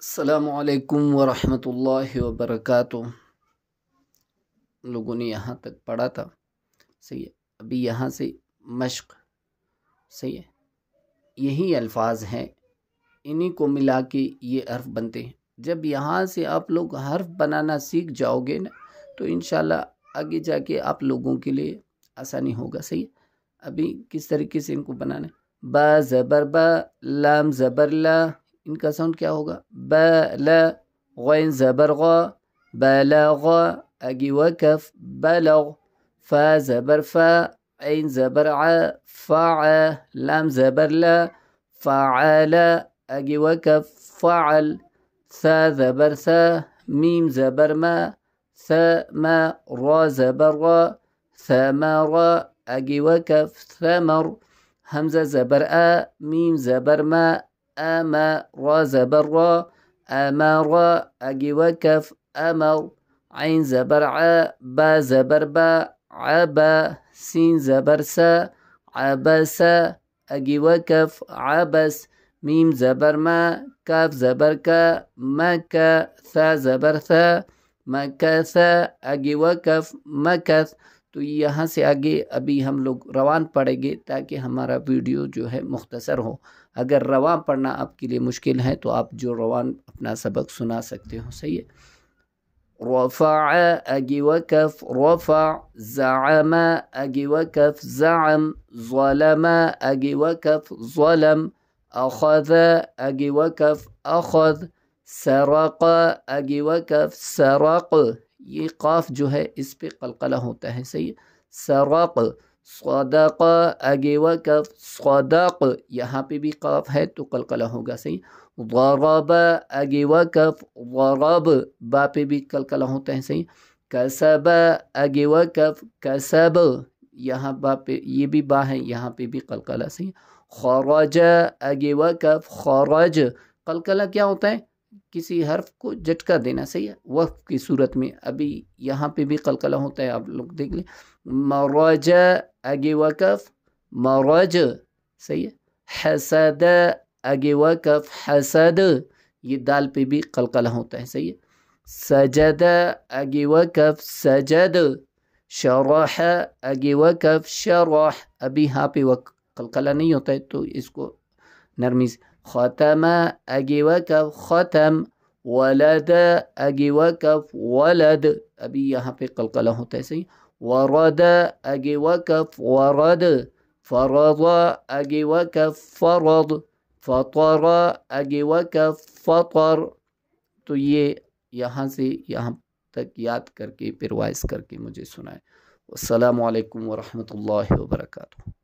السلام علیکم ورحمۃ اللہ وبرکاتہ۔ لوگوں نے یہاں تک پڑھا تھا، صحیح ہے۔ ابھی یہاں سے مشق، صحیح ہے، یہی الفاظ ہیں، انہی کو ملا کے یہ حرف بنتے ہیں۔ جب یہاں سے آپ لوگ حرف بنانا سیکھ جاؤ گے نا تو انشاءاللہ آگے جا کے آپ لوگوں کے لیے آسانی ہوگا، صحیح ہے۔ ابھی کس طریقے سے ان کو بنانا ہے؟ با زبر با، لام زبر لا، ان کا ساؤنڈ کیا ہوگا؟ با لا، غین زبر غا، بلغ، اگی وکف بلغ، فا زبر فا، عین زبر ع، فع، لام زبر لا، فعل، اگی وکف فعل، ثا زبر ثا، میم زبر ما، ثما، را زبر را، ثمر، اگی وکف ثمر، حمزہ زبر آ، میم زبر ما، اما، را زبر را، امر، اگی وکف امر، عین زبر ع، با زبر با، عبا، سین زبر سا، عبس، اگی وکف عبس، میم زبر ما، کاف زبر کا، مکا، ثا زبر ثا، مکث، اگی وکف مکث۔ تو یہاں سے آگے ابھی ہم لوگ روان پڑھیں گے تاکہ ہمارا ویڈیو جو ہے مختصر ہو۔ اگر رواں پڑھنا آپ کے لیے مشکل ہے تو آپ جو روان اپنا سبق سنا سکتے ہو، صحیح ہے۔ رفع، اگی وکف رفع، زعم، اگی وکف زعم، ظلم، اگی وکف ظلم، اخذ، اگی وکف اخذ، سرق، اگی وکف سرق۔ یہ قاف جو ہے اس پہ قلقلہ ہوتا ہے، صحیح ہے۔ سرق، صدق، اگی وکف صدق، یہاں پہ بھی قاف ہے تو قلقلہ ہوگا، صحیح۔ ضرب، اگی وکف ضرب، با پہ بھی قلقلہ ہوتا ہے، صحیح۔ کسب، اگی وکف کسب، یہاں با پہ یہ بھی با ہے، یہاں پہ بھی قلقلہ، صحیح۔ خرج، اگی وکف خرج، قلقلہ کیا ہوتا ہے؟ کسی حرف کو جھٹکا دینا، صحیح ہے، وقف کی صورت میں۔ ابھی یہاں پہ بھی قلقلہ ہوتا ہے، آپ لوگ دیکھ لیں۔ مرج، اگی وکف مرج، صحیح ہے۔ حسد، اگی وکف حسد، یہ دال پہ بھی قلقلہ ہوتا ہے، صحیح ہے۔ سجد، اگی وکف سجد، شرح، اگی وکف شرح، ابھی ہاں پہ قلقلہ نہیں ہوتا ہے تو اس کو نرمی سے۔ ختم، اگی وکف ختم، ولد، اگی وکف ولد، ابھی یہاں پہ قلقلہ ہوتا ہے، صحیح۔ ورد، اگی وکف ورد، فرض، اگی وکف فرض، فطر، اگی وکف فطر۔ تو یہ یہاں سے یہاں تک یاد کر کے پھر وائس کر کے مجھے سنائیں۔ السلام علیکم ورحمۃ اللہ وبرکاتہ۔